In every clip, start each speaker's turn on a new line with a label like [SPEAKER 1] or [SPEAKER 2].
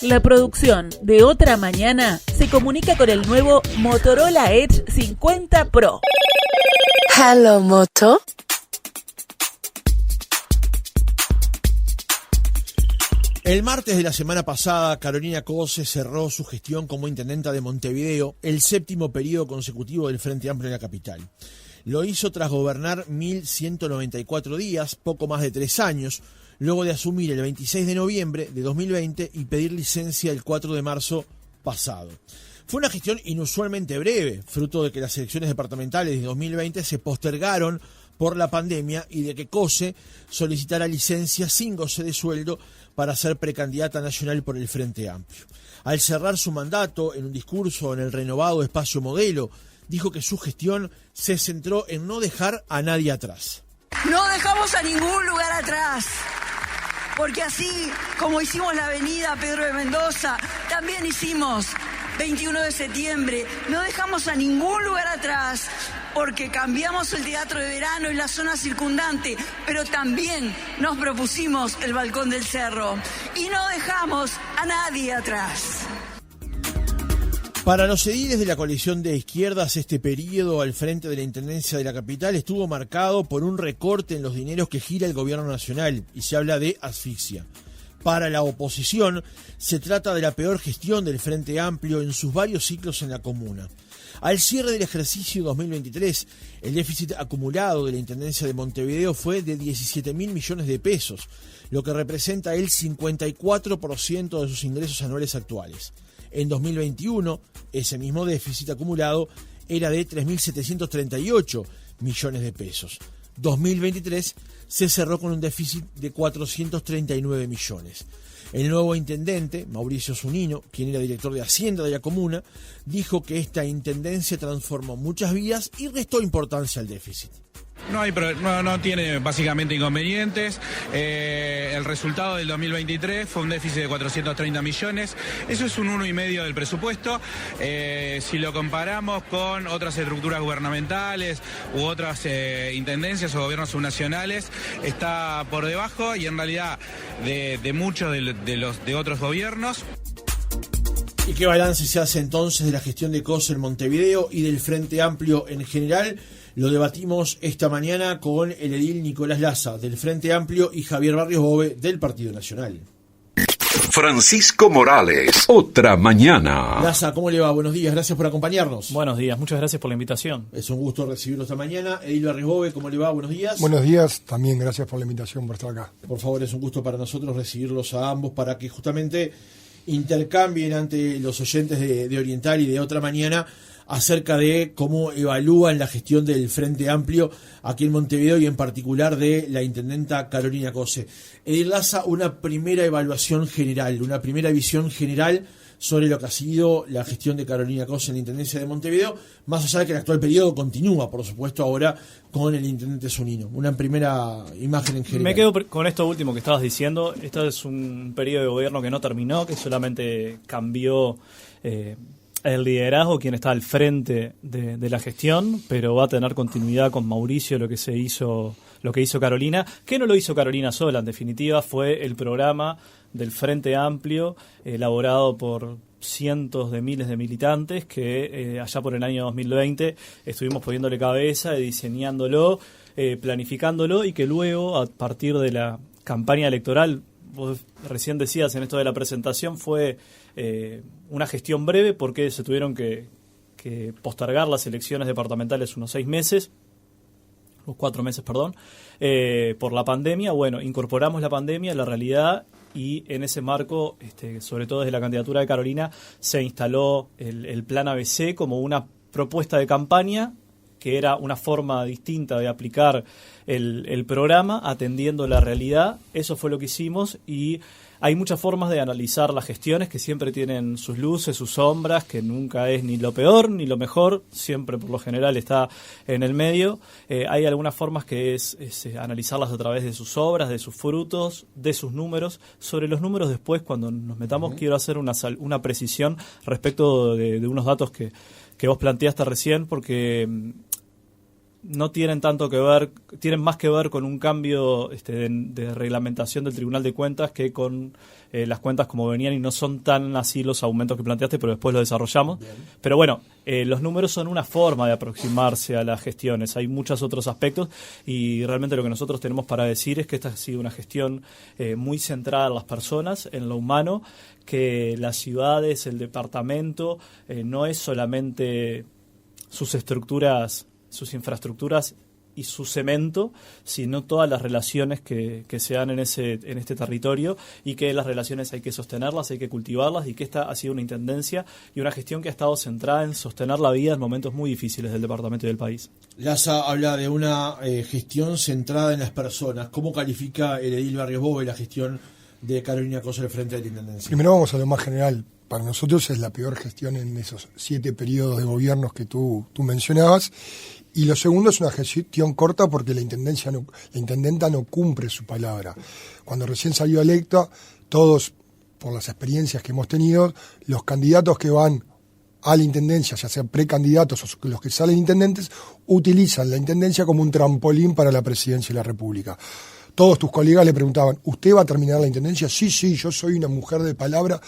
[SPEAKER 1] La producción de Otra Mañana se comunica con el nuevo Motorola Edge 50 Pro.
[SPEAKER 2] Hello, Moto.
[SPEAKER 3] El martes de la semana pasada, Carolina Cose cerró su gestión como intendenta de Montevideo, el séptimo periodo consecutivo del Frente Amplio en la capital. Lo hizo tras gobernar 1.194 días, poco más de 3 años, luego de asumir el 26 de noviembre de 2020 y pedir licencia el 4 de marzo pasado. Fue una gestión inusualmente breve, fruto de que las elecciones departamentales de 2020 se postergaron por la pandemia y de que Cose solicitara licencia sin goce de sueldo para ser precandidata nacional por el Frente Amplio. Al cerrar su mandato, en un discurso en el renovado Espacio Modelo, dijo que su gestión se centró en no dejar a nadie atrás.
[SPEAKER 4] No dejamos a ningún lugar atrás, porque así como hicimos la avenida Pedro de Mendoza, también hicimos 21 de septiembre, no dejamos a ningún lugar atrás, porque cambiamos el Teatro de Verano y la zona circundante, pero también nos propusimos el Balcón del Cerro y no dejamos a nadie atrás.
[SPEAKER 3] Para los ediles de la coalición de izquierdas, este periodo al frente de la Intendencia de la capital estuvo marcado por un recorte en los dineros que gira el gobierno nacional y se habla de asfixia. Para la oposición, se trata de la peor gestión del Frente Amplio en sus varios ciclos en la comuna. Al cierre del ejercicio 2023, el déficit acumulado de la Intendencia de Montevideo fue de 17.000 millones de pesos, lo que representa el 54% de sus ingresos anuales actuales. En 2021, ese mismo déficit acumulado era de 3.738 millones de pesos. 2023 se cerró con un déficit de 439 millones. El nuevo intendente, Mauricio Zunino, quien era director de Hacienda de la comuna, dijo que esta intendencia transformó muchas vías y restó importancia al déficit.
[SPEAKER 5] No tiene básicamente inconvenientes. El resultado del 2023 fue un déficit de 430 millones. Eso es un 1,5% del presupuesto. Si lo comparamos con otras estructuras gubernamentales u otras intendencias o gobiernos subnacionales, está por debajo y en realidad de muchos de otros gobiernos.
[SPEAKER 3] ¿Y qué balance se hace entonces de la gestión de Cose en Montevideo y del Frente Amplio en general? Lo debatimos esta mañana con el edil Nicolás Laza, del Frente Amplio, y Javier Barrios Bove, del Partido Nacional.
[SPEAKER 6] Francisco Morales, Otra Mañana.
[SPEAKER 3] Laza, ¿cómo le va? Buenos días, gracias por acompañarnos.
[SPEAKER 7] Buenos días, muchas gracias por la invitación.
[SPEAKER 3] Es un gusto recibirlo esta mañana. Edil Barrios Bove, ¿cómo le va? Buenos días.
[SPEAKER 8] Buenos días, también gracias por la invitación, por estar acá.
[SPEAKER 3] Por favor, es un gusto para nosotros recibirlos a ambos para que justamente intercambien ante los oyentes de Oriental y de Otra Mañana acerca de cómo evalúan la gestión del Frente Amplio aquí en Montevideo y en particular de la intendenta Carolina Cose. Edil Laza, una primera evaluación general, una primera visión general sobre lo que ha sido la gestión de Carolina Cose en la Intendencia de Montevideo, más allá de que el actual periodo continúa, por supuesto, ahora con el intendente Zunino. Una primera imagen en general.
[SPEAKER 7] Me quedo con esto último que estabas diciendo. Esto es un periodo de gobierno que no terminó, que solamente cambió el liderazgo, quien está al frente de la gestión, pero va a tener continuidad con Mauricio lo que hizo Carolina, que no lo hizo Carolina sola, en definitiva fue el programa del Frente Amplio elaborado por cientos de miles de militantes que allá por el año 2020 estuvimos poniéndole cabeza, diseñándolo, planificándolo y que luego a partir de la campaña electoral, vos recién decías en esto de la presentación, fue una gestión breve porque se tuvieron que postergar las elecciones departamentales unos 4 meses, por la pandemia. Bueno, incorporamos la pandemia a la realidad y en ese marco, sobre todo desde la candidatura de Carolina, se instaló el Plan ABC como una propuesta de campaña que era una forma distinta de aplicar el programa atendiendo la realidad. Eso fue lo que hicimos y hay muchas formas de analizar las gestiones que siempre tienen sus luces, sus sombras, que nunca es ni lo peor ni lo mejor, siempre por lo general está en el medio. Hay algunas formas que es analizarlas a través de sus obras, de sus frutos, de sus números. Sobre los números después, cuando nos metamos, quiero hacer una precisión respecto de unos datos que vos planteaste recién, porque no tienen tanto que ver, tienen más que ver con un cambio de reglamentación del Tribunal de Cuentas que con las cuentas como venían, y no son tan así los aumentos que planteaste, pero después lo desarrollamos. Bien. Pero bueno, los números son una forma de aproximarse a las gestiones. Hay muchos otros aspectos y realmente lo que nosotros tenemos para decir es que esta ha sido una gestión muy centrada en las personas, en lo humano, que las ciudades, el departamento, no es solamente sus estructuras, sus infraestructuras y su cemento, sino todas las relaciones que se dan en este territorio, y que las relaciones hay que sostenerlas, hay que cultivarlas, y que esta ha sido una intendencia y una gestión que ha estado centrada en sostener la vida en momentos muy difíciles del departamento y del país.
[SPEAKER 3] Laza habla de una gestión centrada en las personas. ¿Cómo califica el edil Barrios Bove la gestión de Carolina Cosa al frente de la Intendencia?
[SPEAKER 8] Primero vamos a lo más general. Para nosotros es la peor gestión en esos 7 periodos de gobiernos que tú mencionabas. Y lo segundo es una gestión corta porque la intendenta no cumple su palabra. Cuando recién salió electa, todos, por las experiencias que hemos tenido, los candidatos que van a la intendencia, ya sean precandidatos o los que salen intendentes, utilizan la intendencia como un trampolín para la presidencia de la República. Todos tus colegas le preguntaban, ¿usted va a terminar la intendencia? Sí, yo soy una mujer de palabra.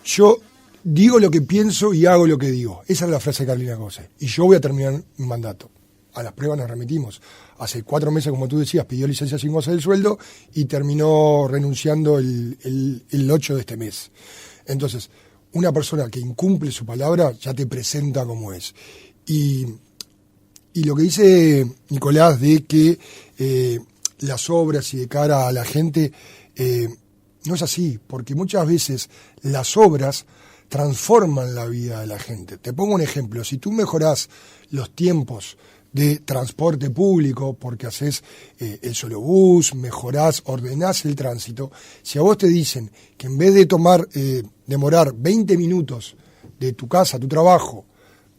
[SPEAKER 8] Yo digo lo que pienso y hago lo que digo. Esa es la frase de Carolina Cosa. Y yo voy a terminar mi mandato. A las pruebas nos remitimos. Hace 4 meses, como tú decías, pidió licencia sin goce del sueldo y terminó renunciando el 8 de este mes. Entonces, una persona que incumple su palabra ya te presenta como es. Y lo que dice Nicolás de que las obras y de cara a la gente, no es así, porque muchas veces las obras transforman la vida de la gente. Te pongo un ejemplo. Si tú mejorás los tiempos de transporte público porque haces el solo bús, mejorás, ordenás el tránsito, si a vos te dicen que en vez de demorar 20 minutos de tu casa a tu trabajo,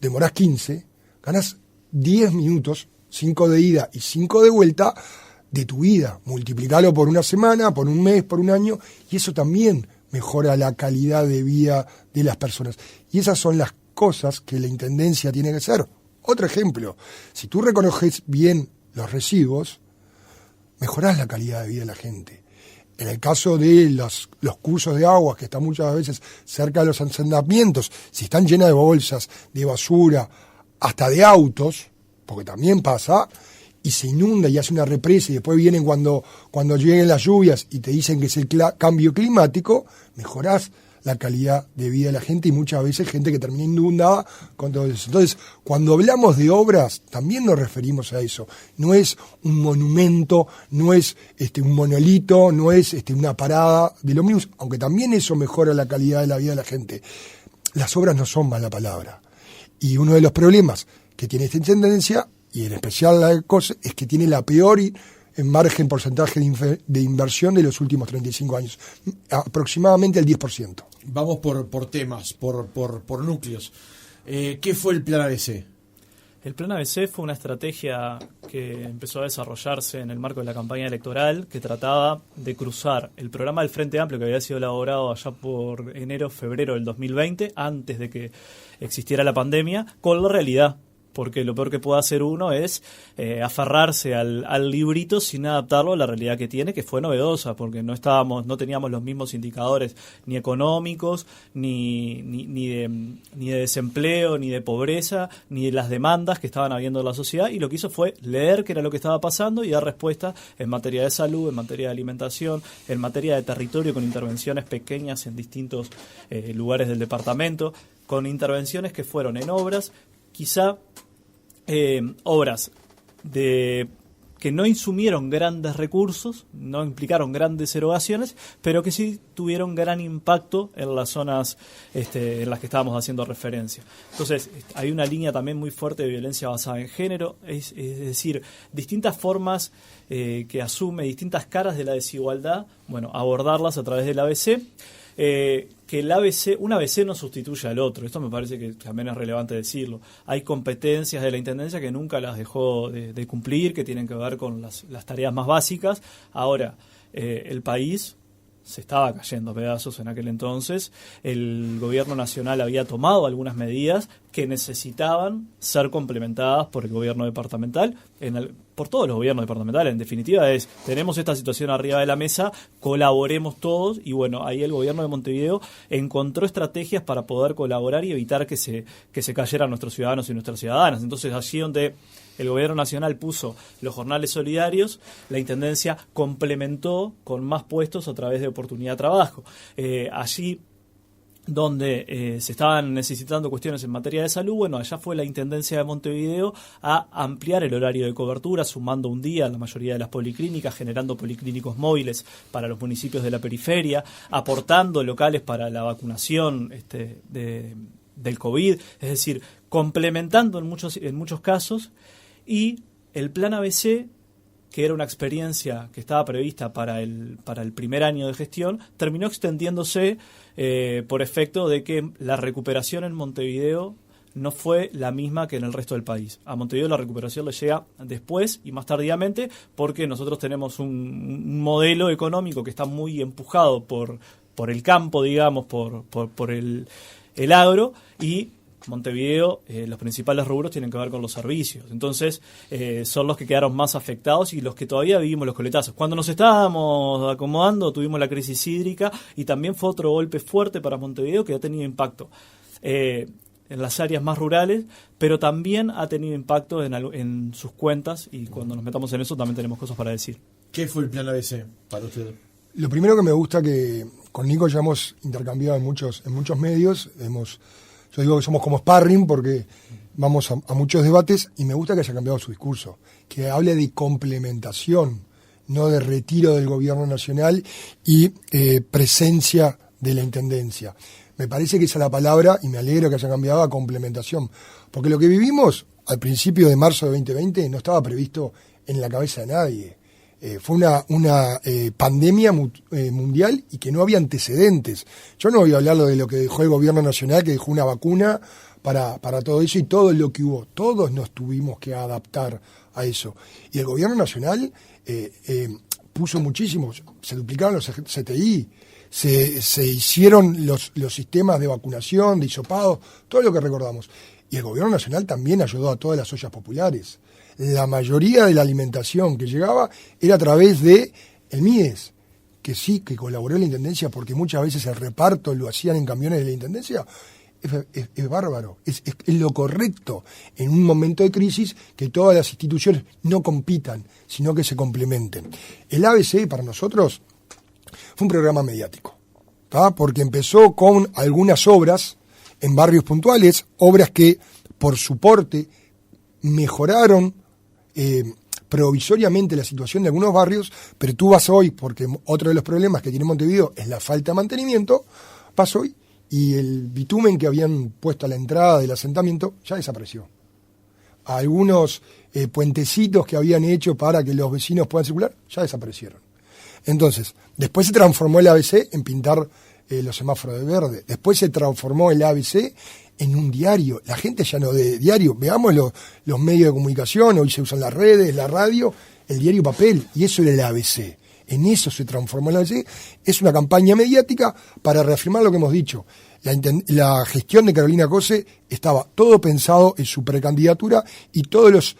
[SPEAKER 8] demorás 15, ganás 10 minutos, 5 de ida y 5 de vuelta de tu vida. Multiplicalo por una semana, por un mes, por un año, y eso también mejora la calidad de vida de las personas. Y esas son las cosas que la intendencia tiene que hacer. Otro ejemplo, si tú reconoces bien los residuos, mejorás la calidad de vida de la gente. En el caso de los cursos de agua, que están muchas veces cerca de los asentamientos, si están llenas de bolsas, de basura, hasta de autos, porque también pasa, y se inunda y hace una represa, y después vienen cuando lleguen las lluvias y te dicen que es el cambio climático, mejorás la calidad de vida de la gente, y muchas veces gente que termina inundada con todo eso. Entonces, cuando hablamos de obras, también nos referimos a eso. No es un monumento, no es un monolito, no es una parada del ómnibus, aunque también eso mejora la calidad de la vida de la gente. Las obras no son mala palabra. Y uno de los problemas que tiene esta intendencia, y en especial la de COSE, es que tiene la peor en margen porcentaje de inversión de los últimos 35 años, aproximadamente el 10%.
[SPEAKER 3] Vamos por temas, por núcleos. ¿Qué fue el Plan ABC?
[SPEAKER 7] El Plan ABC fue una estrategia que empezó a desarrollarse en el marco de la campaña electoral, que trataba de cruzar el programa del Frente Amplio, que había sido elaborado allá por enero-febrero del 2020, antes de que existiera la pandemia, con la realidad. Porque lo peor que puede hacer uno es aferrarse al librito sin adaptarlo a la realidad que tiene, que fue novedosa, porque no teníamos los mismos indicadores ni económicos, ni de desempleo, ni de pobreza, ni de las demandas que estaban habiendo en la sociedad, y lo que hizo fue leer qué era lo que estaba pasando y dar respuesta en materia de salud, en materia de alimentación, en materia de territorio, con intervenciones pequeñas en distintos lugares del departamento, con intervenciones que fueron en obras, quizá obras que no insumieron grandes recursos, no implicaron grandes erogaciones, pero que sí tuvieron gran impacto en las zonas en las que estábamos haciendo referencia. Entonces, hay una línea también muy fuerte de violencia basada en género, es decir, distintas formas que asume, distintas caras de la desigualdad, abordarlas a través del ABC. Que un ABC no sustituye al otro. Esto me parece que también es relevante decirlo. Hay competencias de la Intendencia que nunca las dejó de cumplir, que tienen que ver con las tareas más básicas. Ahora, el país se estaba cayendo a pedazos en aquel entonces. El gobierno nacional había tomado algunas medidas que necesitaban ser complementadas por el gobierno departamental, por todos los gobiernos departamentales. En definitiva tenemos esta situación arriba de la mesa, colaboremos todos, y bueno, ahí el gobierno de Montevideo encontró estrategias para poder colaborar y evitar que se cayeran nuestros ciudadanos y nuestras ciudadanas. Entonces, allí donde el gobierno nacional puso los jornales solidarios, la Intendencia complementó con más puestos a través de oportunidad de trabajo. Allí donde se estaban necesitando cuestiones en materia de salud, bueno, allá fue la Intendencia de Montevideo a ampliar el horario de cobertura, sumando un día a la mayoría de las policlínicas, generando policlínicos móviles para los municipios de la periferia, aportando locales para la vacunación del COVID, es decir, complementando en muchos casos. Y el plan ABC, que era una experiencia que estaba prevista para el primer año de gestión, terminó extendiéndose por efecto de que la recuperación en Montevideo no fue la misma que en el resto del país. A Montevideo la recuperación le llega después y más tardíamente, porque nosotros tenemos un modelo económico que está muy empujado por el campo, digamos, por el agro, y Montevideo, los principales rubros tienen que ver con los servicios. Entonces, son los que quedaron más afectados y los que todavía vivimos los coletazos. Cuando nos estábamos acomodando, tuvimos la crisis hídrica, y también fue otro golpe fuerte para Montevideo que ha tenido impacto en las áreas más rurales, pero también ha tenido impacto en sus cuentas, y cuando nos metamos en eso también tenemos cosas para decir.
[SPEAKER 3] ¿Qué fue el plan ABC para usted?
[SPEAKER 8] Lo primero que me gusta, que con Nico ya hemos intercambiado en muchos medios, yo digo que somos como sparring porque vamos a muchos debates, y me gusta que haya cambiado su discurso, que hable de complementación, no de retiro del gobierno nacional y presencia de la Intendencia. Me parece que esa es la palabra, y me alegro que haya cambiado a complementación, porque lo que vivimos al principio de marzo de 2020 no estaba previsto en la cabeza de nadie. Fue una pandemia mundial y que no había antecedentes. Yo no voy a hablar de lo que dejó el gobierno nacional, que dejó una vacuna para todo eso y todo lo que hubo. Todos nos tuvimos que adaptar a eso. Y el gobierno nacional puso muchísimo, se duplicaron los CTI, se hicieron los sistemas de vacunación, de hisopado, todo lo que recordamos. Y el gobierno nacional también ayudó a todas las ollas populares. La mayoría de la alimentación que llegaba era a través de el MIDES, que sí, que colaboró en la Intendencia, porque muchas veces el reparto lo hacían en camiones de la Intendencia. Es bárbaro, es lo correcto en un momento de crisis, que todas las instituciones no compitan, sino que se complementen. El ABC para nosotros fue un programa mediático, ¿tá? Porque empezó con algunas obras en barrios puntuales, obras que por su porte mejoraron provisoriamente la situación de algunos barrios, pero tú vas hoy, porque otro de los problemas que tiene Montevideo es la falta de mantenimiento, vas hoy y el bitumen que habían puesto a la entrada del asentamiento ya desapareció. Algunos puentecitos que habían hecho para que los vecinos puedan circular ya desaparecieron. Entonces, después se transformó el ABC en pintar los semáforos de verde. Después se transformó el ABC en un diario. La gente ya no de diario. Veamos los medios de comunicación. Hoy se usan las redes, la radio, el diario papel. Y eso era el ABC. En eso se transformó el ABC. Es una campaña mediática para reafirmar lo que hemos dicho. La gestión de Carolina Cose estaba todo pensado en su precandidatura, y todos los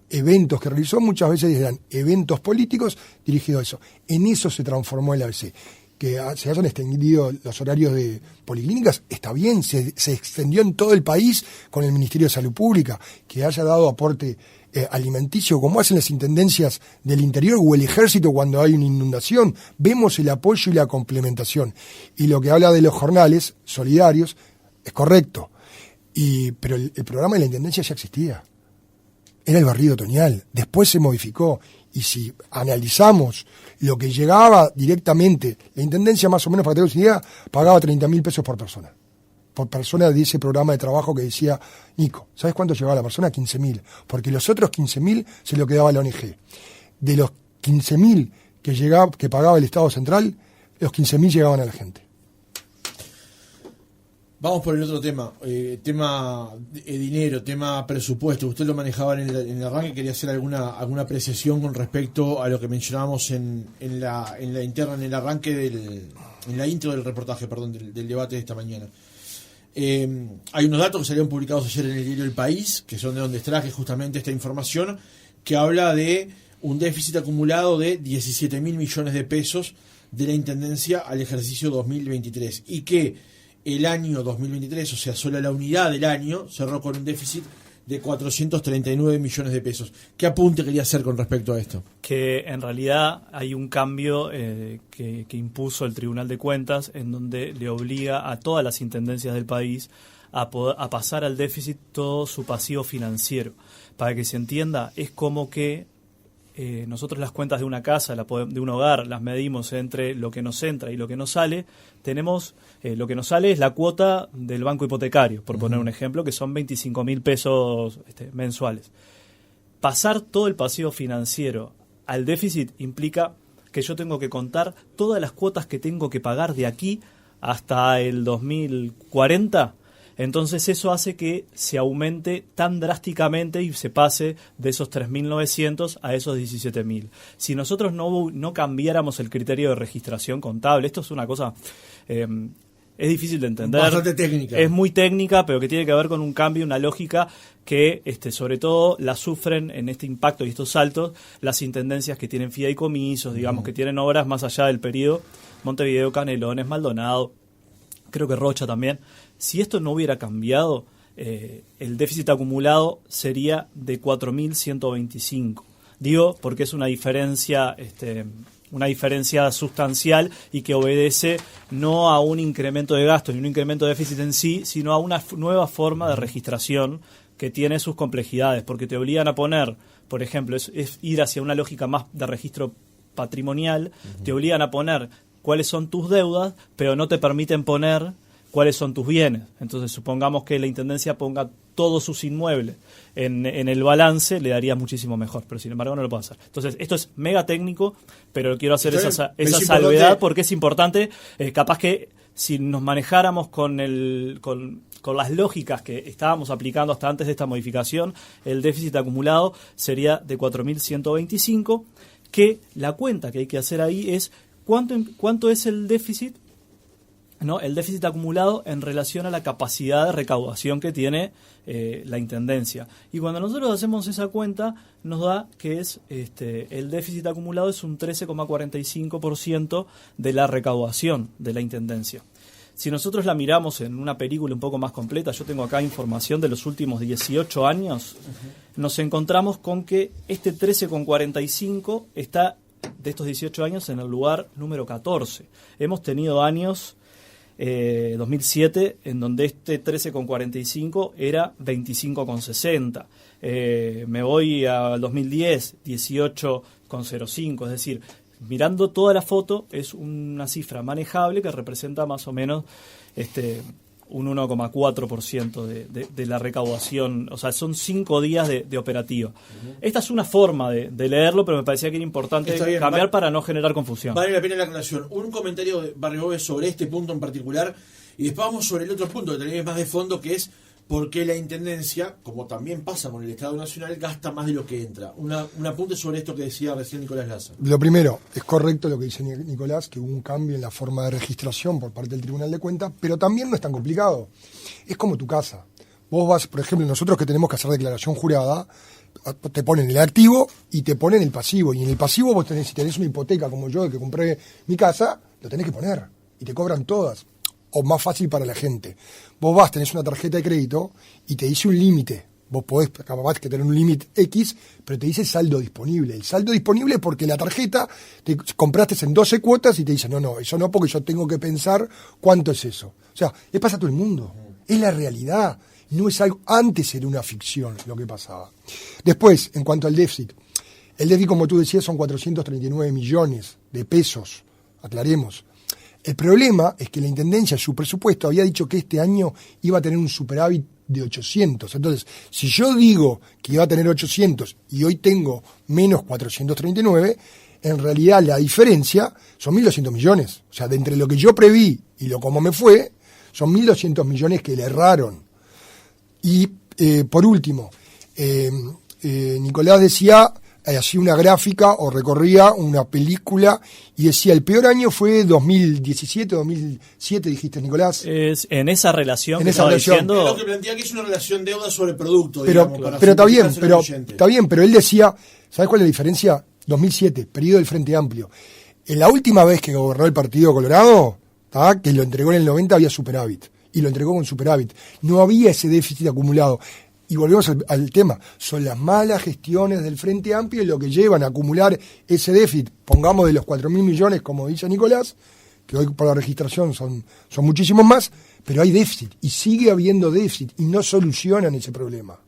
[SPEAKER 8] eventos que realizó muchas veces eran eventos políticos dirigidos a eso. En eso se transformó el ABC. Que se hayan extendido los horarios de policlínicas, está bien, se extendió en todo el país con el Ministerio de Salud Pública, que haya dado aporte alimenticio, como hacen las intendencias del interior o el ejército cuando hay una inundación. Vemos el apoyo y la complementación. Y lo que habla de los jornales solidarios es correcto, pero el programa de la intendencia ya existía. Era el barrido otoñal, después se modificó. Y si analizamos lo que llegaba directamente, la Intendencia, más o menos, para que tengas una idea, pagaba 30.000 pesos por persona de ese programa de trabajo que decía Nico. ¿Sabes cuánto llegaba la persona? 15.000. Porque los otros 15.000 se lo quedaba la ONG. De los 15.000 que pagaba el Estado Central, los 15.000 llegaban a la gente.
[SPEAKER 3] Vamos por el otro tema, tema dinero, tema presupuesto. Usted lo manejaba en el arranque, quería hacer alguna apreciación con respecto a lo que mencionábamos en la interna, en el arranque en la intro del reportaje, perdón, del debate de esta mañana. Hay unos datos que salieron publicados ayer en el diario El País, que son de donde extraje justamente esta información, que habla de un déficit acumulado de 17.000 millones de pesos de la Intendencia al ejercicio 2023, y que el año 2023, o sea, solo la unidad del año, cerró con un déficit de 439 millones de pesos. ¿Qué apunte quería hacer con respecto a esto?
[SPEAKER 7] Que en realidad hay un cambio que impuso el Tribunal de Cuentas, en donde le obliga a todas las intendencias del país a pasar al déficit todo su pasivo financiero. Para que se entienda, es como que nosotros las cuentas de una casa, de un hogar, las medimos entre lo que nos entra y lo que nos sale. Tenemos lo que nos sale es la cuota del banco hipotecario, por poner un ejemplo, que son 25.000 pesos mensuales. Pasar todo el pasivo financiero al déficit implica que yo tengo que contar todas las cuotas que tengo que pagar de aquí hasta el 2040. Entonces eso hace que se aumente tan drásticamente y se pase de esos 3.900 a esos 17.000. Si nosotros no cambiáramos el criterio de registración contable, esto es una cosa, es difícil de entender.
[SPEAKER 3] Bastante técnica.
[SPEAKER 7] Es muy técnica, pero que tiene que ver con un cambio, una lógica que sobre todo la sufren en este impacto y estos saltos las intendencias que tienen fideicomisos, digamos, que tienen obras más allá del periodo, Montevideo, Canelones, Maldonado, creo que Rocha también. Si esto no hubiera cambiado, el déficit acumulado sería de 4.125. Digo, porque es una diferencia sustancial y que obedece no a un incremento de gasto ni un incremento de déficit en sí, sino a una nueva forma de registración que tiene sus complejidades, porque te obligan a poner, por ejemplo, es ir hacia una lógica más de registro patrimonial, te obligan a poner cuáles son tus deudas, pero no te permiten poner cuáles son tus bienes. Entonces, supongamos que la Intendencia ponga todos sus inmuebles en el balance, le daría muchísimo mejor, pero sin embargo no lo puede hacer. Entonces, esto es mega técnico, pero quiero hacer esa salvedad porque es importante, capaz que si nos manejáramos con las lógicas que estábamos aplicando hasta antes de esta modificación, el déficit acumulado sería de 4.125, que la cuenta que hay que hacer ahí es cuánto es el déficit, ¿no? El déficit acumulado en relación a la capacidad de recaudación que tiene la Intendencia. Y cuando nosotros hacemos esa cuenta, nos da que es el déficit acumulado es un 13,45% de la recaudación de la Intendencia. Si nosotros la miramos en una película un poco más completa, yo tengo acá información de los últimos 18 años, nos encontramos con que este 13,45 está de estos 18 años en el lugar número 14. Hemos tenido años 2007, en donde este 13,45 era 25,60. Me voy al 2010, 18,05. Es decir, mirando toda la foto, es una cifra manejable que representa más o menos un 1,4% de la recaudación. O sea, son 5 días de operativa. Uh-huh. Esta es una forma de leerlo, pero me parecía que era importante cambiar para no generar confusión.
[SPEAKER 3] Vale la pena la aclaración. Un comentario de Barrio Gómez sobre este punto en particular, y después vamos sobre el otro punto que también es más de fondo, que es por qué la Intendencia, como también pasa con el Estado Nacional, gasta más de lo que entra. Un apunte sobre esto que decía recién Nicolás Laza.
[SPEAKER 8] Lo primero, es correcto lo que dice Nicolás, que hubo un cambio en la forma de registración por parte del Tribunal de Cuentas, pero también no es tan complicado. Es como tu casa. Vos vas, por ejemplo, nosotros que tenemos que hacer declaración jurada, te ponen el activo y te ponen el pasivo. Y en el pasivo vos si tenés una hipoteca como yo, que compré mi casa, lo tenés que poner. Y te cobran todas. O más fácil para la gente. Vos tenés una tarjeta de crédito y te dice un límite. Vos podés capaz que tener un límite X, pero te dice saldo disponible. El saldo disponible es porque la tarjeta te compraste en 12 cuotas y te dice, no, eso no, porque yo tengo que pensar cuánto es eso. O sea, le pasa a todo el mundo. Es la realidad. No es algo, antes era una ficción lo que pasaba. Después, en cuanto al déficit. El déficit, como tú decías, son 439 millones de pesos. Aclaremos. El problema es que la Intendencia, su presupuesto, había dicho que este año iba a tener un superávit de 800. Entonces, si yo digo que iba a tener 800 y hoy tengo menos 439, en realidad la diferencia son 1.200 millones. O sea, de entre lo que yo preví y lo como me fue, Son 1.200 millones que le erraron. Y por último, Nicolás decía, hacía una gráfica o recorría una película y decía, el peor año fue 2017, 2007, dijiste, Nicolás.
[SPEAKER 7] Es en esa relación
[SPEAKER 8] en
[SPEAKER 7] que
[SPEAKER 8] esa
[SPEAKER 7] estaba
[SPEAKER 8] relación.
[SPEAKER 7] diciendo.
[SPEAKER 3] Lo que plantea que es una relación deuda sobre producto,
[SPEAKER 8] Pero,
[SPEAKER 3] digamos, para
[SPEAKER 8] pero
[SPEAKER 3] simplificarse
[SPEAKER 8] está bien, pero él decía, ¿sabes cuál es la diferencia? 2007, periodo del Frente Amplio. En la última vez que gobernó el Partido Colorado, que lo entregó en el 90, había superávit. Y lo entregó con superávit. No había ese déficit acumulado. Y volvemos al tema. Son las malas gestiones del Frente Amplio lo que llevan a acumular ese déficit. Pongamos de los 4.000 millones, como dice Nicolás, que hoy por la registración son muchísimos más, pero hay déficit. Y sigue habiendo déficit. Y no solucionan ese problema.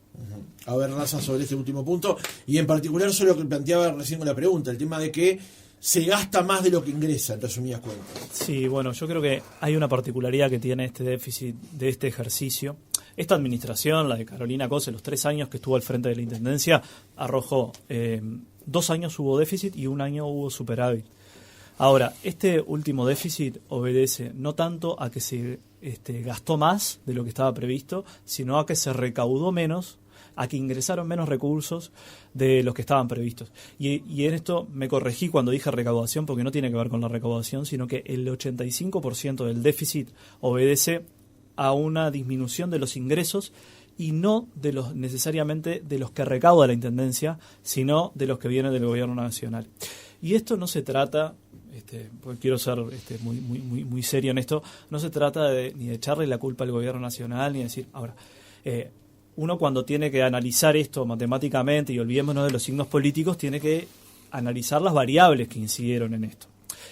[SPEAKER 3] A ver, Raza, sobre este último punto, y en particular sobre lo que planteaba recién con la pregunta, el tema de que se gasta más de lo que ingresa, en resumidas cuentas.
[SPEAKER 7] Sí, bueno, yo creo que hay una particularidad que tiene este déficit de este ejercicio. Esta administración, la de Carolina Cose, los 3 años que estuvo al frente de la Intendencia, arrojó 2 años hubo déficit y 1 año hubo superávit. Ahora, este último déficit obedece no tanto a que se gastó más de lo que estaba previsto, sino a que se recaudó menos, a que ingresaron menos recursos de los que estaban previstos. Y en esto me corregí cuando dije recaudación, porque no tiene que ver con la recaudación, sino que el 85% del déficit obedece a una disminución de los ingresos y no de los necesariamente de los que recauda la Intendencia, sino de los que vienen del Gobierno Nacional. Y esto no se trata, porque quiero ser muy serio en esto, no se trata ni de echarle la culpa al Gobierno Nacional, ni de decir, ahora, uno cuando tiene que analizar esto matemáticamente y olvidémonos de los signos políticos, tiene que analizar las variables que incidieron en esto.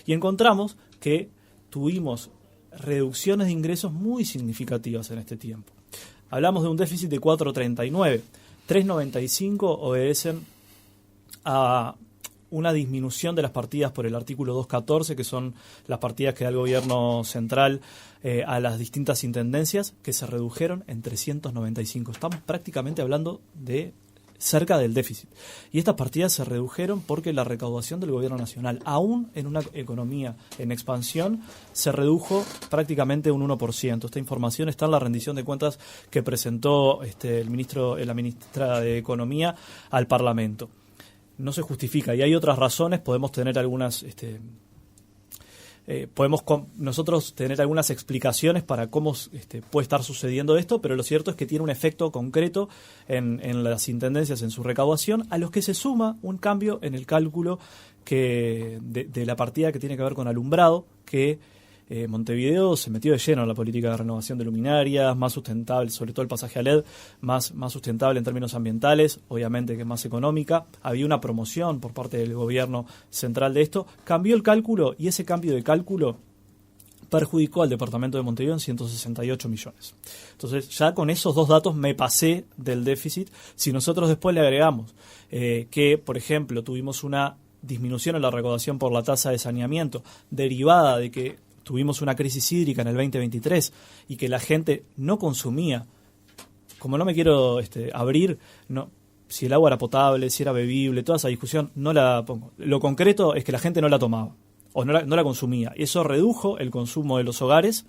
[SPEAKER 7] Y encontramos que tuvimos reducciones de ingresos muy significativas en este tiempo. Hablamos de un déficit de 4.39. 3.95 obedecen a una disminución de las partidas por el artículo 214, que son las partidas que da el gobierno central a las distintas intendencias, que se redujeron en 395. Estamos prácticamente hablando de cerca del déficit. Y estas partidas se redujeron porque la recaudación del gobierno nacional, aún en una economía en expansión, se redujo prácticamente un 1%. Esta información está en la rendición de cuentas que presentó la ministra de Economía al Parlamento. No se justifica y hay otras razones, podemos tener algunas nosotros tener algunas explicaciones para cómo puede estar sucediendo esto, pero lo cierto es que tiene un efecto concreto en las intendencias, en su recaudación, a los que se suma un cambio en el cálculo de la partida que tiene que ver con alumbrado, que Montevideo se metió de lleno en la política de renovación de luminarias, más sustentable, sobre todo el pasaje a LED, más sustentable en términos ambientales, obviamente que es más económica. Había una promoción por parte del gobierno central de esto. Cambió el cálculo y ese cambio de cálculo perjudicó al departamento de Montevideo en 168 millones. Entonces, ya con esos 2 datos me pasé del déficit. Si nosotros después le agregamos que, por ejemplo, tuvimos una disminución en la recaudación por la tasa de saneamiento derivada de que tuvimos una crisis hídrica en el 2023 y que la gente no consumía, como no me quiero abrir, no, si el agua era potable, si era bebible, toda esa discusión no la pongo. Lo concreto es que la gente no la tomaba o no la consumía. Eso redujo el consumo de los hogares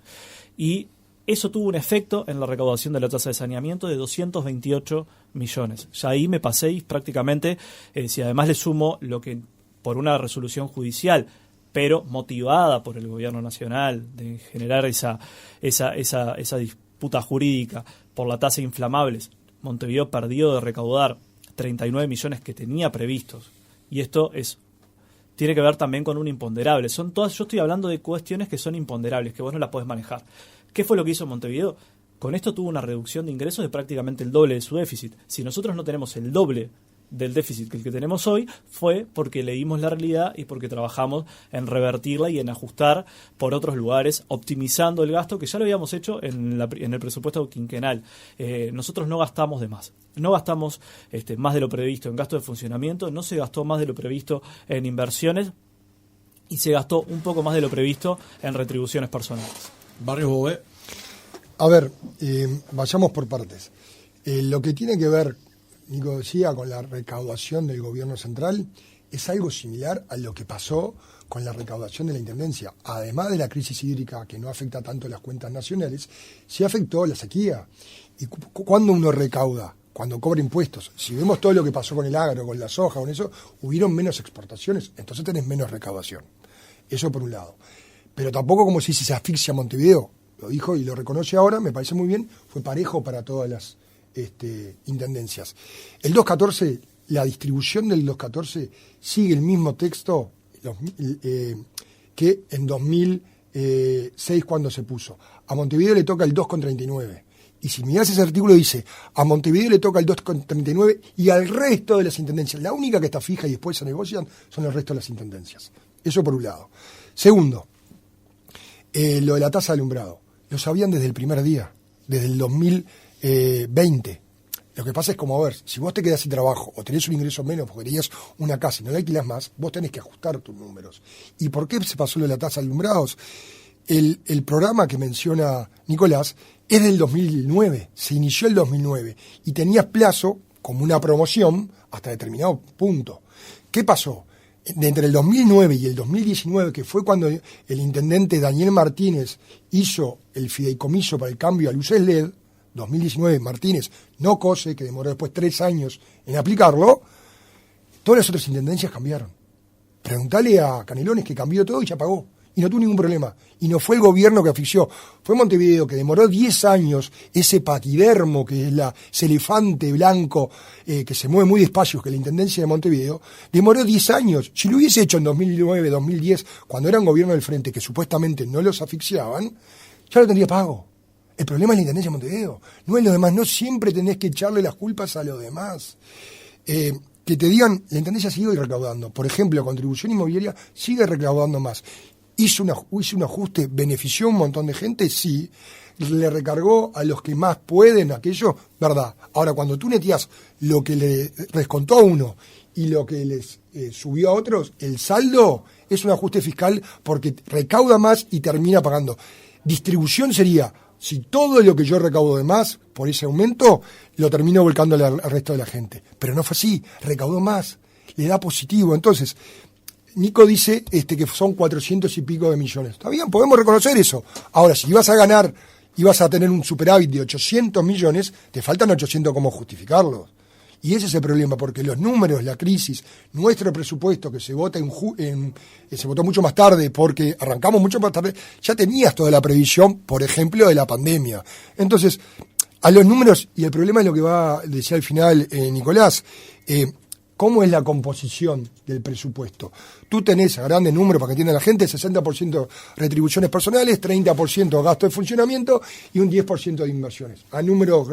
[SPEAKER 7] y eso tuvo un efecto en la recaudación de la tasa de saneamiento de 228 millones. Ya ahí me paséis prácticamente, si además le sumo lo que por una resolución judicial, pero motivada por el gobierno nacional de generar esa disputa jurídica por la tasa de inflamables, Montevideo perdió de recaudar 39 millones que tenía previstos. Y esto tiene que ver también con un imponderable. Yo estoy hablando de cuestiones que son imponderables, que vos no las podés manejar. ¿Qué fue lo que hizo Montevideo? Con esto tuvo una reducción de ingresos de prácticamente el doble de su déficit. Si nosotros no tenemos el doble del déficit que el que tenemos hoy, fue porque leímos la realidad y porque trabajamos en revertirla y en ajustar por otros lugares, optimizando el gasto, que ya lo habíamos hecho en el presupuesto quinquenal. Nosotros no gastamos de más. No gastamos más de lo previsto en gasto de funcionamiento, no se gastó más de lo previsto en inversiones y se gastó un poco más de lo previsto en retribuciones personales.
[SPEAKER 3] Barrios Bové.
[SPEAKER 8] A ver, vayamos por partes. Lo que tiene que ver, Nico decía, con la recaudación del gobierno central es algo similar a lo que pasó con la recaudación de la Intendencia, además de la crisis hídrica que no afecta tanto las cuentas nacionales, sí afectó la sequía. ¿Y cuándo uno recauda? Cuando cobra impuestos. Si vemos todo lo que pasó con el agro, con la soja, con eso, hubieron menos exportaciones, entonces tenés menos recaudación. Eso por un lado. Pero tampoco, como si se asfixia Montevideo, lo dijo y lo reconoce ahora, me parece muy bien, fue parejo para todas las intendencias. El 214, la distribución del 214 sigue el mismo texto que en 2006 cuando se puso. A Montevideo le toca el 2,39. Y si mirás ese artículo dice, a Montevideo le toca el 2,39 y al resto de las intendencias. La única que está fija y después se negocian son el resto de las intendencias. Eso por un lado. Segundo, lo de la tasa de alumbrado. Lo sabían desde el primer día, desde el 2020. Lo que pasa es como, a ver, si vos te quedás sin trabajo o tenés un ingreso menos porque tenías una casa y no la alquilás más, vos tenés que ajustar tus números. ¿Y por qué se pasó lo de la tasa de alumbrados? El programa que menciona Nicolás es del 2009, se inició el 2009 y tenías plazo como una promoción hasta determinado punto. ¿Qué pasó? Entre el 2009 y el 2019, que fue cuando el intendente Daniel Martínez hizo el fideicomiso para el cambio a luces LED, 2019 Martínez, no Cose, que demoró después 3 años en aplicarlo, todas las otras intendencias cambiaron. Preguntale a Canelones que cambió todo y ya pagó. Y no tuvo ningún problema. Y no fue el gobierno que asfixió. Fue Montevideo, que demoró 10 años, ese paquidermo, que es ese elefante blanco que se mueve muy despacio, que es la Intendencia de Montevideo, demoró 10 años. Si lo hubiese hecho en 2009, 2010, cuando eran gobierno del Frente, que supuestamente no los asfixiaban, ya lo tendría pago. El problema es la Intendencia de Montevideo. No es lo demás. No siempre tenés que echarle las culpas a los demás. Que te digan, la Intendencia sigue recaudando. Por ejemplo, contribución inmobiliaria sigue recaudando más. ¿Hizo un ajuste? ¿Benefició a un montón de gente? Sí. ¿Le recargó a los que más pueden aquello? ¿Verdad? Ahora, cuando tú neteas lo que le descontó a uno y lo que les subió a otros, el saldo es un ajuste fiscal porque recauda más y termina pagando. Distribución sería, si todo lo que yo recaudo de más por ese aumento, lo termino volcándole al resto de la gente. Pero no fue así, recaudó más, le da positivo. Entonces, Nico dice que son 400 y pico de millones. Está bien, podemos reconocer eso. Ahora, si ibas a ganar, ibas a tener un superávit de 800 millones, te faltan 800 cómo justificarlos. Y ese es el problema, porque los números, la crisis, nuestro presupuesto que se vota se votó mucho más tarde, porque arrancamos mucho más tarde, ya tenías toda la previsión, por ejemplo, de la pandemia. Entonces, a los números, y el problema es lo que decía al final Nicolás, ¿cómo es la composición del presupuesto? Tú tenés a grandes números, para que entienda la gente, 60% retribuciones personales, 30% gasto de funcionamiento y un 10% de inversiones. A números.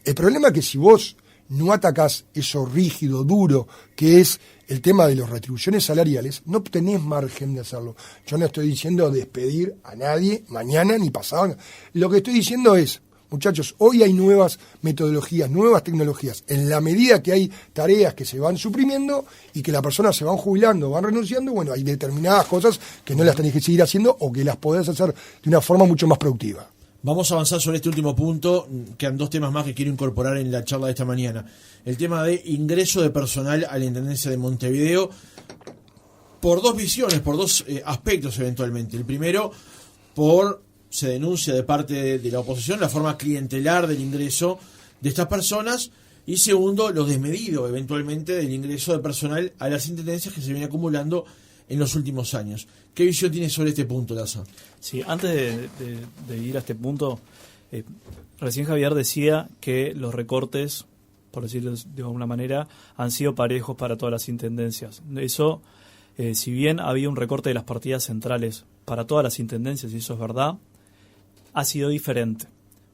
[SPEAKER 8] El problema es que si vos no atacás eso rígido, duro, que es el tema de las retribuciones salariales, no tenés margen de hacerlo. Yo no estoy diciendo despedir a nadie mañana ni pasado. Lo que estoy diciendo es, muchachos, hoy hay nuevas metodologías, nuevas tecnologías. En la medida que hay tareas que se van suprimiendo y que las personas se van jubilando, van renunciando, bueno, hay determinadas cosas que no las tenés que seguir haciendo o que las podés hacer de una forma mucho más productiva.
[SPEAKER 3] Vamos a avanzar sobre este último punto. Quedan 2 temas más que quiero incorporar en la charla de esta mañana. El tema de ingreso de personal a la Intendencia de Montevideo por 2 visiones, por 2 aspectos eventualmente. El primero, se denuncia de parte de la oposición la forma clientelar del ingreso de estas personas, y segundo, lo desmedido eventualmente del ingreso de personal a las intendencias que se viene acumulando en los últimos años. ¿Qué visión tienes sobre este punto, Laza?
[SPEAKER 7] Sí, antes de ir a este punto, recién Javier decía que los recortes, por decirlo de alguna manera, han sido parejos para todas las intendencias. Eso, si bien había un recorte de las partidas centrales para todas las intendencias, y eso es verdad, ha sido diferente,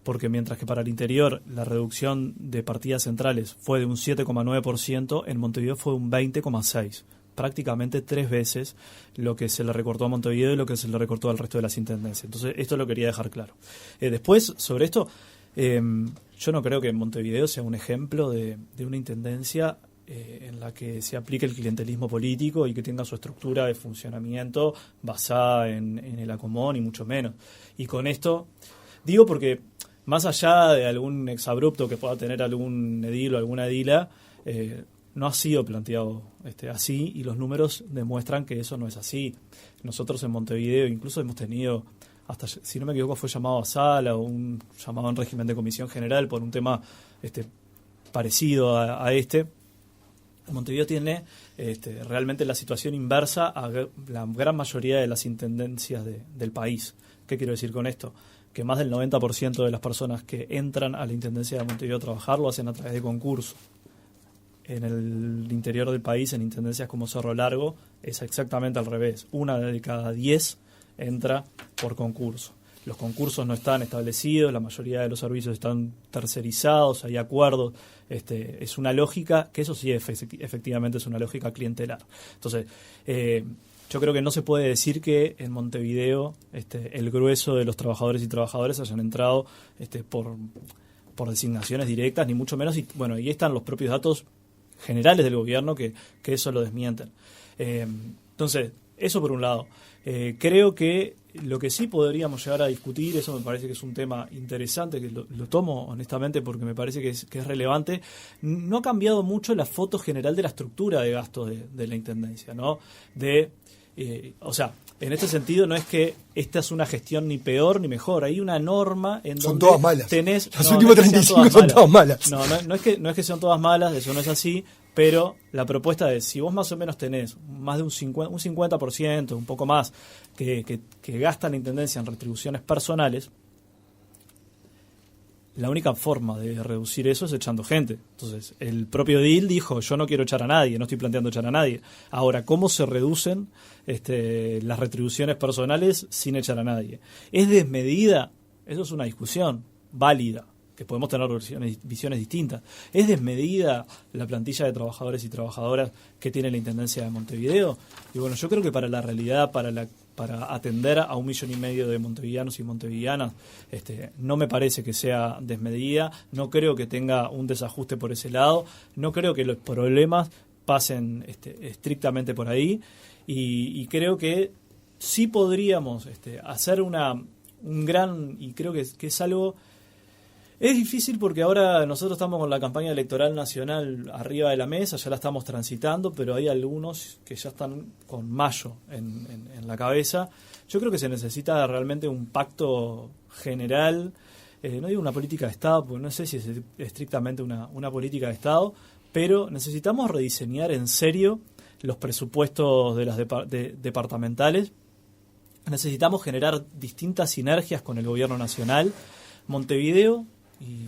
[SPEAKER 7] porque mientras que para el interior la reducción de partidas centrales fue de un 7,9%, en Montevideo fue de un 20,6%, prácticamente 3 veces lo que se le recortó a Montevideo y lo que se le recortó al resto de las intendencias. Entonces, esto lo quería dejar claro. Después, sobre esto, yo no creo que Montevideo sea un ejemplo de una intendencia en la que se aplique el clientelismo político y que tenga su estructura de funcionamiento basada en el acomón, y mucho menos. Y con esto, digo porque más allá de algún exabrupto que pueda tener algún edil o alguna edila, no ha sido planteado así, y los números demuestran que eso no es así. Nosotros en Montevideo incluso hemos tenido, hasta si no me equivoco, fue llamado a sala o un llamado en régimen de comisión general por un tema parecido a este. Montevideo tiene realmente la situación inversa a la gran mayoría de las intendencias del país. ¿Qué quiero decir con esto? Que más del 90% de las personas que entran a la intendencia de Montevideo a trabajar lo hacen a través de concurso. En el interior del país, en intendencias como Cerro Largo, es exactamente al revés. 1 de cada 10 entra por concurso. Los concursos no están establecidos, la mayoría de los servicios están tercerizados, hay acuerdos. Es una lógica, que eso sí efectivamente es una lógica clientelar. Entonces, yo creo que no se puede decir que en Montevideo el grueso de los trabajadores y trabajadoras hayan entrado por designaciones directas, ni mucho menos. Y bueno, ahí están los propios datos generales del gobierno que eso lo desmienten. Entonces, eso por un lado. Creo que lo que sí podríamos llegar a discutir, eso me parece que es un tema interesante, que lo tomo honestamente porque me parece que es relevante. No ha cambiado mucho la foto general de la estructura de gastos de la Intendencia, ¿no? O sea, en este sentido no es que esta es una gestión ni peor ni mejor. Hay una norma en
[SPEAKER 8] son
[SPEAKER 7] donde
[SPEAKER 8] todas malas.
[SPEAKER 7] Tenés...
[SPEAKER 8] Las últimas 35 son todas malas.
[SPEAKER 7] No es que sean todas malas, eso no es así. Pero la propuesta es, si vos más o menos tenés más de un 50%, un poco más, que gasta la Intendencia en retribuciones personales, la única forma de reducir eso es echando gente. Entonces, el propio DIL dijo, yo no quiero echar a nadie, no estoy planteando echar a nadie. Ahora, ¿cómo se reducen las retribuciones personales sin echar a nadie? ¿Es desmedida? Eso es una discusión válida, que podemos tener visiones distintas. ¿Es desmedida la plantilla de trabajadores y trabajadoras que tiene la Intendencia de Montevideo? Y bueno, yo creo que para la realidad, para atender a 1,5 millones de montevideanos y montevideanas, no me parece que sea desmedida, no creo que tenga un desajuste por ese lado, no creo que los problemas pasen estrictamente por ahí, y creo que sí podríamos hacer un gran, y creo que es algo... Es difícil porque ahora nosotros estamos con la campaña electoral nacional arriba de la mesa, ya la estamos transitando, pero hay algunos que ya están con mayo en la cabeza. Yo creo que se necesita realmente un pacto general, no digo una política de Estado, porque no sé si es estrictamente una política de Estado, pero necesitamos rediseñar en serio los presupuestos de las departamentales. Necesitamos generar distintas sinergias con el gobierno nacional. Montevideo, y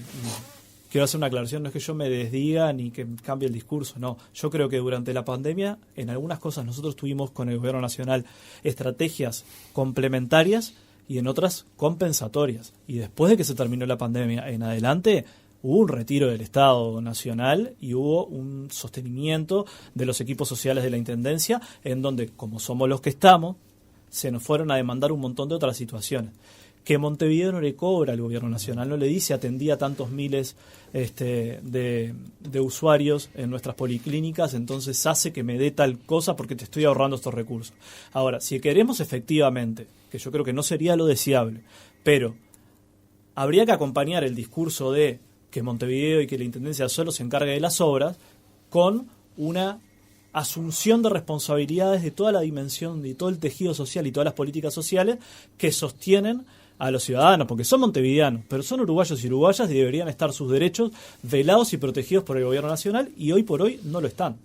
[SPEAKER 7] quiero hacer una aclaración, no es que yo me desdiga ni que cambie el discurso, no. Yo creo que durante la pandemia, en algunas cosas nosotros tuvimos con el gobierno nacional estrategias complementarias y en otras compensatorias. Y después de que se terminó la pandemia en adelante, hubo un retiro del Estado Nacional y hubo un sostenimiento de los equipos sociales de la Intendencia, en donde, como somos los que estamos, se nos fueron a demandar un montón de otras situaciones. Que Montevideo no le cobra al gobierno nacional, no le dice atendía a tantos miles de usuarios en nuestras policlínicas, entonces hace que me dé tal cosa porque te estoy ahorrando estos recursos. Ahora, si queremos efectivamente, que yo creo que no sería lo deseable, pero habría que acompañar el discurso de que Montevideo y que la Intendencia solo se encargue de las obras con una asunción de responsabilidades de toda la dimensión, de todo el tejido social y todas las políticas sociales que sostienen a los ciudadanos, porque son montevideanos, pero son uruguayos y uruguayas y deberían estar sus derechos velados y protegidos por el gobierno nacional, y hoy por hoy no lo están.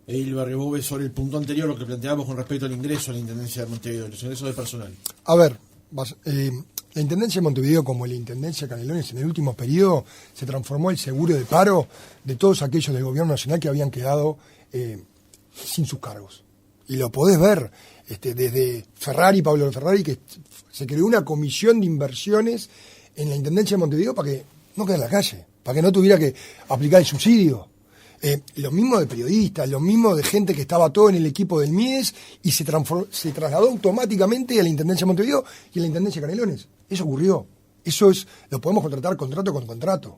[SPEAKER 3] Eilbar Rebove, sobre el punto anterior, lo que planteábamos con respecto al ingreso a la Intendencia de Montevideo, los ingresos de personal.
[SPEAKER 8] A ver, la Intendencia de Montevideo, como la Intendencia de Canelones, en el último periodo se transformó el seguro de paro de todos aquellos del gobierno nacional que habían quedado sin sus cargos. Y lo podés ver desde Pablo Ferrari, que se creó una comisión de inversiones en la Intendencia de Montevideo para que no quede en la calle, para que no tuviera que aplicar el subsidio. Lo mismo de periodistas, lo mismo de gente que estaba todo en el equipo del MIES y se trasladó automáticamente a la Intendencia de Montevideo y a la Intendencia de Canelones. Eso ocurrió. Eso lo podemos contratar contrato con contrato.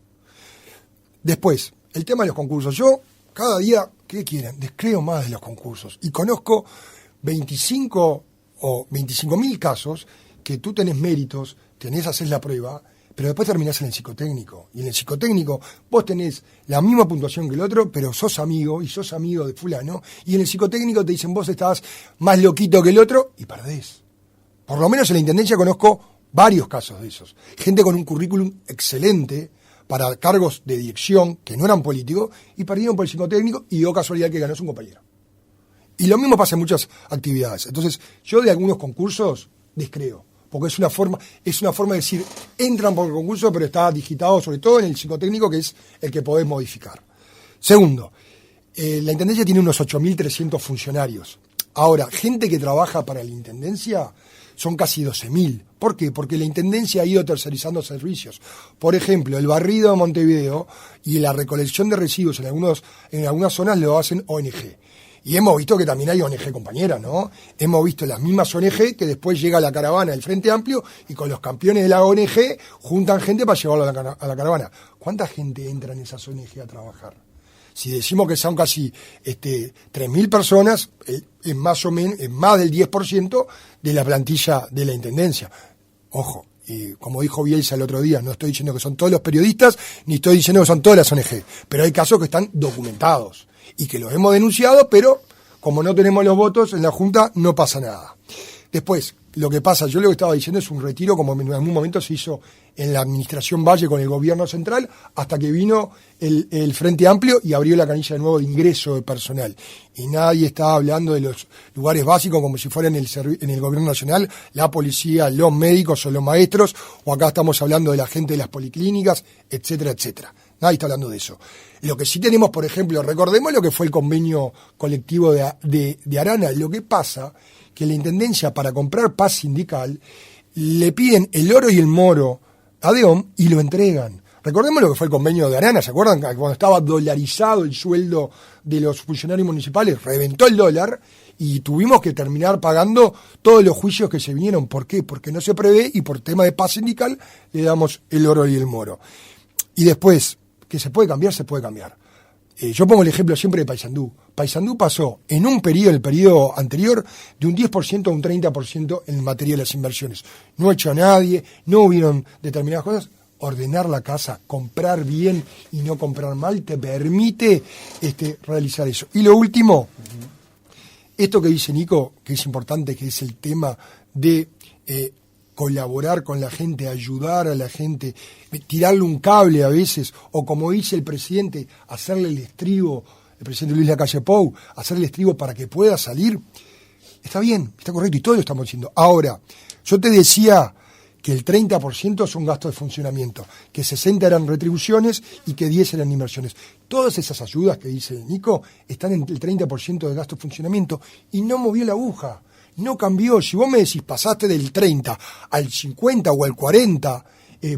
[SPEAKER 8] Después, el tema de los concursos. Yo, cada día, ¿qué quieren? Descreo más de los concursos. Y conozco 25 o 25.000 casos que tú tenés méritos, haces la prueba, pero después terminás en el psicotécnico. Y en el psicotécnico vos tenés la misma puntuación que el otro, pero sos amigo de fulano. Y en el psicotécnico te dicen vos estás más loquito que el otro y perdés. Por lo menos en la Intendencia conozco varios casos de esos. Gente con un currículum excelente para cargos de dirección que no eran políticos y perdieron por el psicotécnico y dio casualidad que ganó su compañero. Y lo mismo pasa en muchas actividades. Entonces, yo de algunos concursos descreo, porque es una forma de decir, entran por el concurso, pero está digitado sobre todo en el psicotécnico, que es el que podés modificar. Segundo, la Intendencia tiene unos 8.300 funcionarios. Ahora, gente que trabaja para la Intendencia son casi 12.000. ¿Por qué? Porque la Intendencia ha ido tercerizando servicios. Por ejemplo, el barrido de Montevideo y la recolección de residuos en algunas zonas lo hacen ONG. Y hemos visto que también hay ONG compañeras, ¿no? Hemos visto las mismas ONG que después llega la caravana del Frente Amplio y con los campeones de la ONG juntan gente para llevarlo a la caravana. ¿Cuánta gente entra en esas ONG a trabajar? Si decimos que son casi 3.000 personas, es más o menos, es más del 10% de la plantilla de la Intendencia. Ojo, y como dijo Bielsa el otro día, no estoy diciendo que son todos los periodistas, ni estoy diciendo que son todas las ONG, pero hay casos que están documentados y que los hemos denunciado, pero como no tenemos los votos en la Junta, no pasa nada. Después, lo que pasa, yo lo que estaba diciendo es un retiro, como en algún momento se hizo en la administración Valle con el gobierno central, hasta que vino el Frente Amplio y abrió la canilla de nuevo de ingreso de personal. Y nadie estaba hablando de los lugares básicos como si fueran en el gobierno nacional, la policía, los médicos o los maestros, o acá estamos hablando de la gente de las policlínicas, etcétera, etcétera. Nadie está hablando de eso. Lo que sí tenemos, por ejemplo, recordemos lo que fue el convenio colectivo de Arana. Lo que pasa que la Intendencia, para comprar paz sindical, le piden el oro y el moro a DEOM y lo entregan. Recordemos lo que fue el convenio de Arana, ¿se acuerdan? Cuando estaba dolarizado el sueldo de los funcionarios municipales, reventó el dólar y tuvimos que terminar pagando todos los juicios que se vinieron. ¿Por qué? Porque no se prevé y por tema de paz sindical le damos el oro y el moro. Y después, que se puede cambiar, se puede cambiar. Yo pongo el ejemplo siempre de Paysandú. Paysandú pasó en un periodo, el periodo anterior, de un 10% a un 30% en materia de las inversiones. No echó a nadie, no hubieron determinadas cosas. Ordenar la casa, comprar bien y no comprar mal, te permite realizar eso. Y lo último, esto que dice Nico, que es importante, que es el tema de colaborar con la gente, ayudar a la gente, tirarle un cable a veces, o como dice el presidente, hacerle el estribo, el presidente Luis Lacalle Pou, hacerle el estribo para que pueda salir. Está bien, está correcto, y todo lo estamos haciendo. Ahora, yo te decía que el 30% son gastos de funcionamiento, que 60 eran retribuciones y que 10 eran inversiones. Todas esas ayudas que dice Nico están en el 30% de gasto de funcionamiento y no movió la aguja. No cambió. Si vos me decís pasaste del 30 al 50 o al 40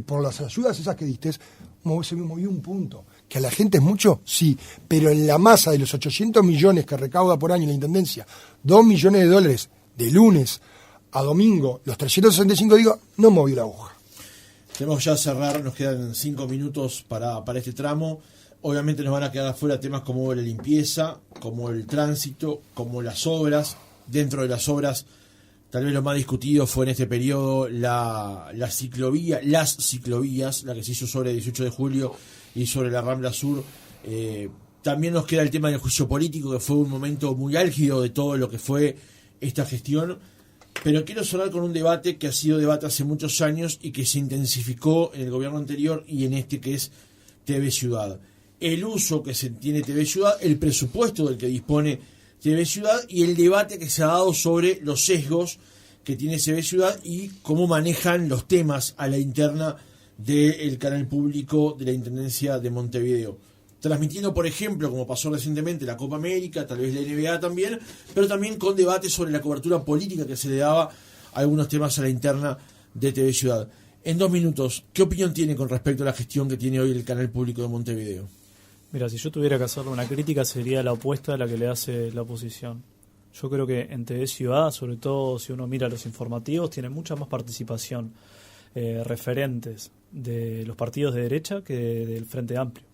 [SPEAKER 8] por las ayudas esas que diste, se me movió un punto. ¿Que a la gente es mucho? Sí, pero en la masa de los 800 millones que recauda por año la Intendencia, 2 millones de dólares de lunes a domingo, los 365 días, no movió la aguja.
[SPEAKER 3] Tenemos ya a cerrar, nos quedan 5 minutos para este tramo. Obviamente nos van a quedar afuera temas como la limpieza, como el tránsito, como las obras. Dentro de las obras, tal vez lo más discutido fue en este periodo las ciclovías, la que se hizo sobre el 18 de julio y sobre la Rambla Sur. También nos queda el tema del juicio político, que fue un momento muy álgido de todo lo que fue esta gestión. Pero quiero cerrar con un debate que ha sido debate hace muchos años y que se intensificó en el gobierno anterior y en este, que es TV Ciudad. El uso que se tiene TV Ciudad, el presupuesto del que dispone TV Ciudad y el debate que se ha dado sobre los sesgos que tiene TV Ciudad y cómo manejan los temas a la interna del canal público de la Intendencia de Montevideo. Transmitiendo, por ejemplo, como pasó recientemente, la Copa América, tal vez la NBA también, pero también con debates sobre la cobertura política que se le daba a algunos temas a la interna de TV Ciudad. En 2 minutos, ¿qué opinión tiene con respecto a la gestión que tiene hoy el canal público de Montevideo?
[SPEAKER 7] Mira, si yo tuviera que hacerle una crítica sería la opuesta a la que le hace la oposición. Yo creo que en TV Ciudad, sobre todo si uno mira los informativos, tiene mucha más participación referentes de los partidos de derecha que del Frente Amplio.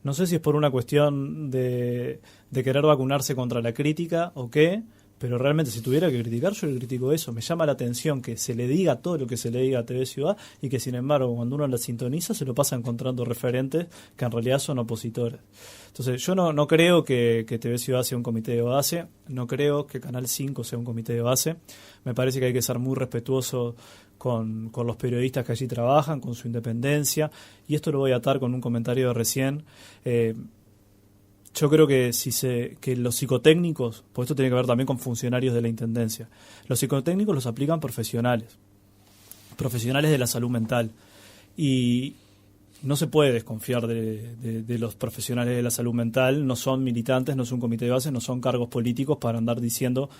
[SPEAKER 7] No sé si es por una cuestión de querer vacunarse contra la crítica o qué, Pero realmente, si tuviera que criticar, yo le critico eso. Me llama la atención que se le diga todo lo que se le diga a TV Ciudad y que, sin embargo, cuando uno la sintoniza, se lo pasa encontrando referentes que en realidad son opositores. Entonces, yo no creo que TV Ciudad sea un comité de base, no creo que Canal 5 sea un comité de base. Me parece que hay que ser muy respetuoso con los periodistas que allí trabajan, con su independencia. Y esto lo voy a atar con un comentario de recién. Yo creo que que los psicotécnicos, porque esto tiene que ver también con funcionarios de la Intendencia, los psicotécnicos los aplican profesionales de la salud mental. Y no se puede desconfiar de los profesionales de la salud mental. No son militantes, no son un comité de base, no son cargos políticos para andar diciendo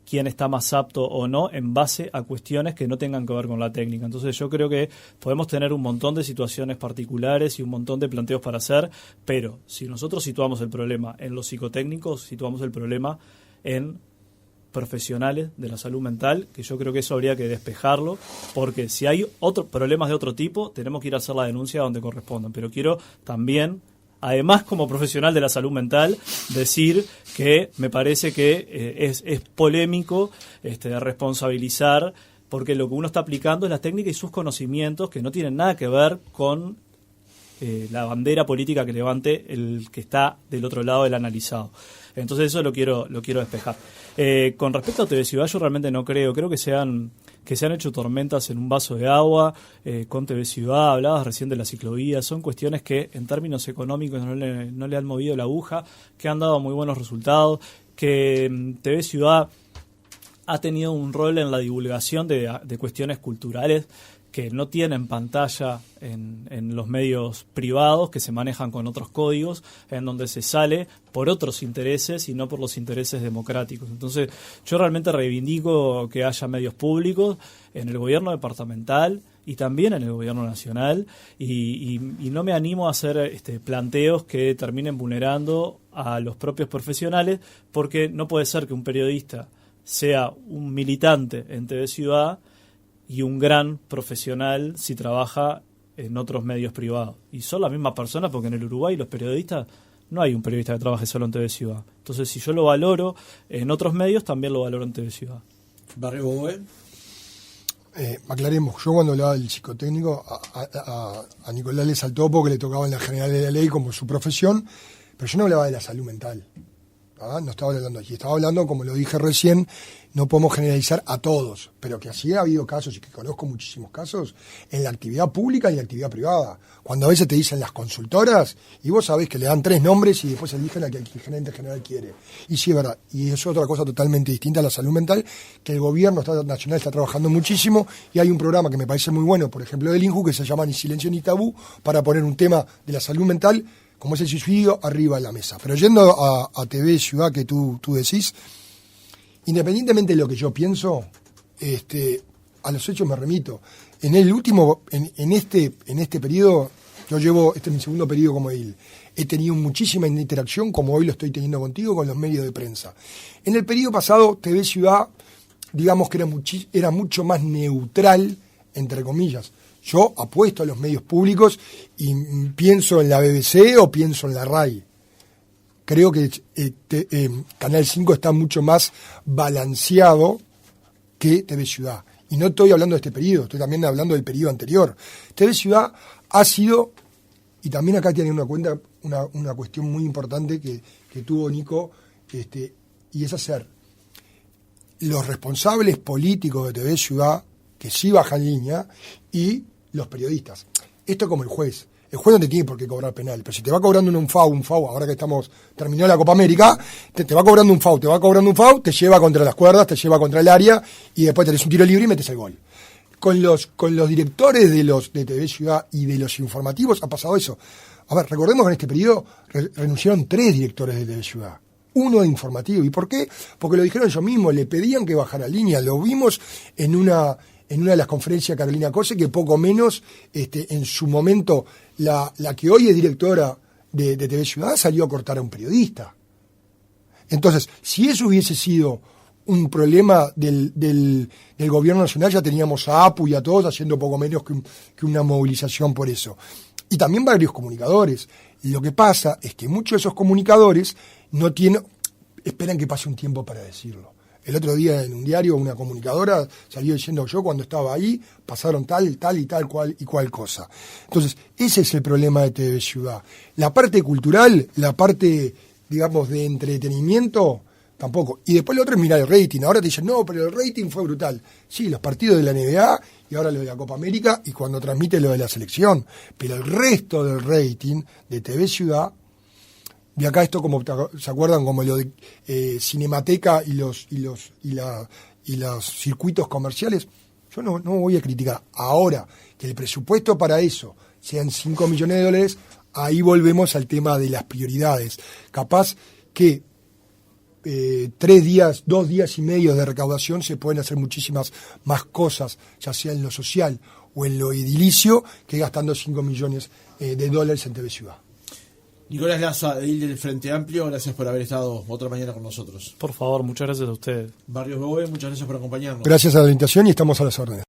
[SPEAKER 7] quién está más apto o no en base a cuestiones que no tengan que ver con la técnica. Entonces yo creo que podemos tener un montón de situaciones particulares y un montón de planteos para hacer, pero si nosotros situamos el problema en los psicotécnicos, situamos el problema en profesionales de la salud mental, que yo creo que eso habría que despejarlo, porque si hay problemas de otro tipo, tenemos que ir a hacer la denuncia donde correspondan. Pero quiero también, además, como profesional de la salud mental, decir que me parece que es polémico responsabilizar, porque lo que uno está aplicando es la técnica y sus conocimientos que no tienen nada que ver con la bandera política que levante el que está del otro lado del analizado. Entonces eso lo quiero despejar. Con respecto a TV Ciudad, yo realmente no creo que se han hecho tormentas en un vaso de agua con TV Ciudad. Hablabas recién de la ciclovía, son cuestiones que en términos económicos no le han movido la aguja, que han dado muy buenos resultados, que TV Ciudad ha tenido un rol en la divulgación de cuestiones culturales que no tienen pantalla en los medios privados, que se manejan con otros códigos, en donde se sale por otros intereses y no por los intereses democráticos. Entonces, yo realmente reivindico que haya medios públicos en el gobierno departamental y también en el gobierno nacional, y no me animo a hacer planteos que terminen vulnerando a los propios profesionales, porque no puede ser que un periodista sea un militante en TV Ciudad y un gran profesional si trabaja en otros medios privados. Y son las mismas personas, porque en el Uruguay los periodistas, no hay un periodista que trabaje solo en TV Ciudad. Entonces, si yo lo valoro en otros medios, también lo valoro en TV Ciudad.
[SPEAKER 3] Barrio Boe.
[SPEAKER 8] Aclaremos, yo cuando hablaba del psicotécnico, a Nicolás le saltó porque le tocaba en la general de la ley como su profesión, pero yo no hablaba de la salud mental. No estaba hablando aquí, estaba hablando, como lo dije recién, no podemos generalizar a todos, pero que así ha habido casos, y que conozco muchísimos casos, en la actividad pública y en la actividad privada. Cuando a veces te dicen las consultoras, y vos sabés que le dan 3 nombres y después eligen a que el gerente general quiere. Y sí, es verdad, y es otra cosa totalmente distinta a la salud mental, que el gobierno nacional está trabajando muchísimo, y hay un programa que me parece muy bueno, por ejemplo, del INJU, que se llama Ni Silencio ni Tabú, para poner un tema de la salud mental, como es el suicidio, arriba de la mesa. Pero yendo a TV Ciudad, que tú decís, independientemente de lo que yo pienso, a los hechos me remito. En este periodo, yo llevo, este es mi segundo periodo como edil, he tenido muchísima interacción, como hoy lo estoy teniendo contigo, con los medios de prensa. En el periodo pasado, TV Ciudad, digamos que era mucho más neutral, entre comillas. Yo apuesto a los medios públicos y pienso en la BBC o pienso en la RAI. Creo que Canal 5 está mucho más balanceado que TV Ciudad. Y no estoy hablando de este periodo, estoy también hablando del periodo anterior. TV Ciudad ha sido, y también acá tiene una cuestión muy importante que tuvo Nico, y es hacer los responsables políticos de TV Ciudad, que sí bajan línea, y los periodistas. Esto es como el juez. El juez no te tiene por qué cobrar penal, pero si te va cobrando un FAU, ahora que terminó la Copa América, te va cobrando un FAU, te lleva contra las cuerdas, te lleva contra el área, y después tenés un tiro libre y metes el gol. Con los directores de TV Ciudad y de los informativos ha pasado eso. A ver, recordemos que en este periodo renunciaron 3 directores de TV Ciudad. Uno de informativo. ¿Y por qué? Porque lo dijeron ellos mismos, le pedían que bajara línea. Lo vimos en una de las conferencias de Carolina Cose, que poco menos, en su momento, la que hoy es directora de TV Ciudad salió a cortar a un periodista. Entonces, si eso hubiese sido un problema del gobierno nacional, ya teníamos a APU y a todos haciendo poco menos que una movilización por eso. Y también varios comunicadores. Lo que pasa es que muchos de esos comunicadores esperan que pase un tiempo para decirlo. El otro día en un diario una comunicadora salió diciendo yo cuando estaba ahí pasaron tal y tal cual cosa. Entonces, ese es el problema de TV Ciudad. La parte cultural, la parte, digamos, de entretenimiento, tampoco. Y después lo otro es mirar el rating. Ahora te dicen, no, pero el rating fue brutal. Sí, los partidos de la NBA y ahora lo de la Copa América y cuando transmite lo de la selección. Pero el resto del rating de TV Ciudad, y acá esto como, ¿se acuerdan? Como lo de Cinemateca y los circuitos comerciales. Yo no voy a criticar. Ahora, que el presupuesto para eso sean $5 millones, ahí volvemos al tema de las prioridades. Capaz que 3 días, 2 días y medio de recaudación se pueden hacer muchísimas más cosas, ya sea en lo social o en lo edilicio, que gastando $5 millones en TV Ciudad.
[SPEAKER 3] Nicolás Laza, edil del Frente Amplio, gracias por haber estado otra mañana con nosotros.
[SPEAKER 7] Por favor, muchas gracias a ustedes.
[SPEAKER 3] Barrios Bove, muchas gracias por acompañarnos.
[SPEAKER 8] Gracias a la invitación y estamos a las órdenes.